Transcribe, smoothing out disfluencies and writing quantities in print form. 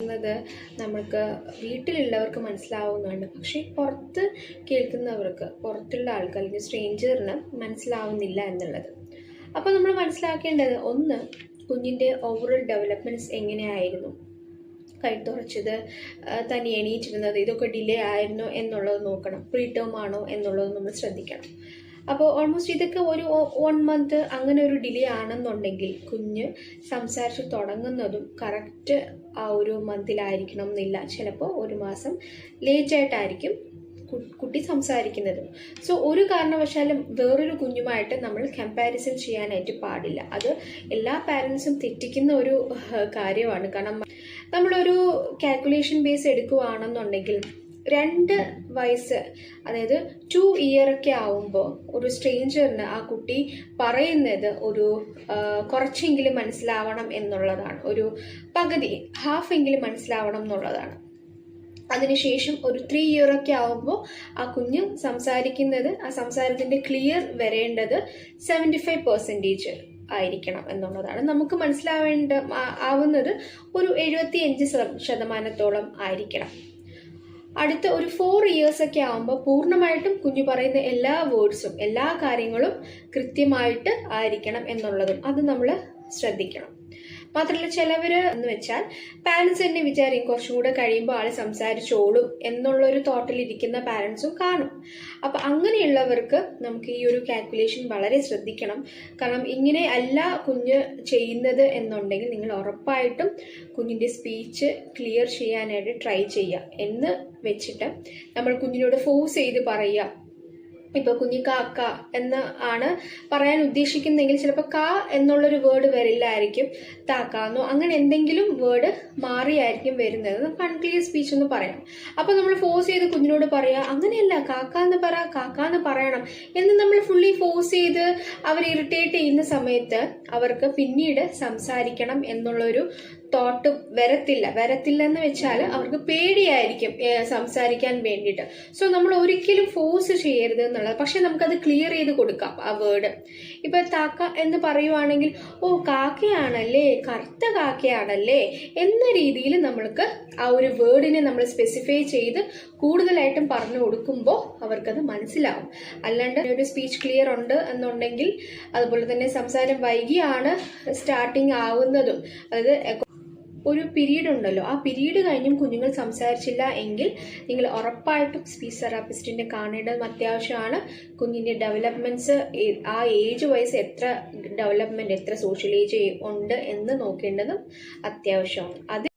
ത് നമുക്ക് വീട്ടിലുള്ളവർക്ക് മനസ്സിലാവുന്നുണ്ട്, പക്ഷേ പുറത്ത് കേൾക്കുന്നവർക്ക്, പുറത്തുള്ള ആൾക്ക് അല്ലെങ്കിൽ സ്ട്രേഞ്ചറിന് മനസ്സിലാവുന്നില്ല എന്നുള്ളത്. അപ്പോൾ നമ്മൾ മനസ്സിലാക്കേണ്ടത്, ഒന്ന്, കുഞ്ഞിൻ്റെ ഓവറോൾ ഡെവലപ്മെൻറ്റ്സ് എങ്ങനെയായിരുന്നു, കഴുത്തുറച്ചത്, തനി എണീറ്റിരുന്നത്, ഇതൊക്കെ ഡിലേ ആയിരുന്നോ എന്നുള്ളത് നോക്കണം. പ്രീ ടേം ആണോ എന്നുള്ളത് നമ്മൾ ശ്രദ്ധിക്കണം. അപ്പോൾ ഓൾമോസ്റ്റ് ഇതൊക്കെ ഒരു 1 month അങ്ങനെ ഒരു ഡിലേ ആണെന്നുണ്ടെങ്കിൽ കുഞ്ഞ് സംസാരിച്ച് തുടങ്ങുന്നതും കറക്റ്റ് ആ ഒരു മന്തിലായിരിക്കണം എന്നില്ല. ചിലപ്പോൾ 1 മാസം ലേറ്റായിട്ടായിരിക്കും കുട്ടി സംസാരിക്കുന്നത്. സോ ഒരു കാരണവശാലും വേറൊരു കുഞ്ഞുമായിട്ട് നമ്മൾ കമ്പാരിസൺ ചെയ്യാനായിട്ട് പാടില്ല. അത് എല്ലാ പാരൻസും തെറ്റിക്കുന്ന ഒരു കാര്യമാണ്. കാരണം നമ്മളൊരു കാൽക്കുലേഷൻ ബേസ് എടുക്കുകയാണെന്നുണ്ടെങ്കിൽ 2 വയസ്സ്, അതായത് 2 year ഒക്കെ ആവുമ്പോൾ ഒരു സ്ട്രേഞ്ചറിന് ആ കുട്ടി പറയുന്നത് ഒരു കുറച്ചെങ്കിലും മനസ്സിലാവണം എന്നുള്ളതാണ്. ഒരു പകുതി, ഹാഫ് എങ്കിലും മനസ്സിലാവണം എന്നുള്ളതാണ്. അതിനുശേഷം ഒരു 3 year ഒക്കെ ആവുമ്പോൾ ആ കുഞ്ഞ് സംസാരിക്കുന്നത്, ആ സംസാരത്തിൻ്റെ ക്ലിയർ വരേണ്ടത് 75% ആയിരിക്കണം എന്നുള്ളതാണ്. നമുക്ക് ആവുന്നത് ഒരു 75% ആയിരിക്കണം. അടുത്ത ഒരു 4 years ഒക്കെ ആകുമ്പോൾ പൂർണ്ണമായിട്ടും കുഞ്ഞു പറയുന്ന എല്ലാ വേർഡ്സും, എല്ലാ കാര്യങ്ങളും കൃത്യമായിട്ട് ആയിരിക്കണം എന്നുള്ളതും അത് നമ്മൾ ശ്രദ്ധിക്കണം. മാത്രമല്ല, ചിലവർ എന്ന് വെച്ചാൽ പാരൻസ് തന്നെ വിചാരിക്കും കുറച്ചും കൂടെ കഴിയുമ്പോൾ ആൾ സംസാരിച്ചോളും എന്നുള്ളൊരു തോട്ടിലിരിക്കുന്ന പാരൻസും കാണും. അപ്പം അങ്ങനെയുള്ളവർക്ക് നമുക്ക് ഈ ഒരു കാൽക്കുലേഷൻ വളരെ ശ്രദ്ധിക്കണം. കാരണം ഇങ്ങനെ അല്ല കുഞ്ഞ് ചെയ്യുന്നത് എന്നുണ്ടെങ്കിൽ നിങ്ങൾ ഉറപ്പായിട്ടും കുഞ്ഞിൻ്റെ സ്പീച്ച് ക്ലിയർ ചെയ്യാനായിട്ട് ട്രൈ ചെയ്യുക. എന്ന് വെച്ചിട്ട് നമ്മൾ കുഞ്ഞിനോട് ഫോഴ്സ് ചെയ്ത് പറയുക. ഇപ്പൊ കുഞ്ഞി കാക്ക എന്ന് ആണ് പറയാൻ ഉദ്ദേശിക്കുന്നെങ്കിൽ ചിലപ്പോൾ കാ എന്നുള്ളൊരു വേർഡ് വരില്ലായിരിക്കും, താക്കാന്നോ അങ്ങനെ എന്തെങ്കിലും വേർഡ് മാറിയായിരിക്കും വരുന്നത്. നമുക്ക് അൺക്ലിയർ സ്പീച്ച് എന്ന് പറയാം. അപ്പൊ നമ്മൾ ഫോഴ്സ് ചെയ്ത് കുഞ്ഞിനോട് പറയാ, അങ്ങനെയല്ല, കാക്കാന്ന് പറയണം എന്ന് നമ്മൾ ഫുള്ളി ഫോഴ്സ് ചെയ്ത് അവർ ഇറിറ്റേറ്റ് ചെയ്യുന്ന സമയത്ത് അവർക്ക് പിന്നീട് സംസാരിക്കണം എന്നുള്ളൊരു തോട്ട് വരത്തില്ല എന്ന് വെച്ചാൽ അവർക്ക് പേടിയായിരിക്കും സംസാരിക്കാൻ വേണ്ടിയിട്ട്. സോ നമ്മൾ ഒരിക്കലും ഫോഴ്സ് ചെയ്യരുത് എന്നുള്ളത്. പക്ഷെ നമുക്കത് ക്ലിയർ ചെയ്ത് കൊടുക്കാം. ആ വേർഡ് ഇപ്പൊ താക്ക എന്ന് പറയുവാണെങ്കിൽ, ഓ കാക്കയാണല്ലേ, കറുത്ത കാക്കയാണല്ലേ എന്ന രീതിയിൽ നമ്മൾക്ക് ആ ഒരു വേർഡിനെ നമ്മൾ സ്പെസിഫൈ ചെയ്ത് കൂടുതലായിട്ടും പറഞ്ഞു കൊടുക്കുമ്പോൾ അവർക്കത് മനസ്സിലാവും. അല്ലാണ്ട് ഒരു സ്പീച്ച് ക്ലിയർ ഉണ്ട് എന്നുണ്ടെങ്കിൽ, അതുപോലെ തന്നെ സംസാരം വൈകിയാണ് സ്റ്റാർട്ടിങ് ആവുന്നതും, അതായത് ഒരു പീരീഡ് ഉണ്ടല്ലോ, ആ പീരീഡ് കഴിഞ്ഞും കുഞ്ഞുങ്ങൾ സംസാരിച്ചില്ല എങ്കിൽ നിങ്ങൾ ഉറപ്പായിട്ടും സ്പീച്ച് തെറാപ്പിസ്റ്റിനെ കാണേണ്ടതും അത്യാവശ്യമാണ്. കുഞ്ഞിൻ്റെ ഡെവലപ്മെന്റ്സ്, ആ ഏജ് വൈസ് എത്ര ഡെവലപ്മെന്റ്, എത്ര സോഷ്യൽ ഏജ് ഉണ്ട് എന്ന് നോക്കേണ്ടതും അത്യാവശ്യമാണ്. അത്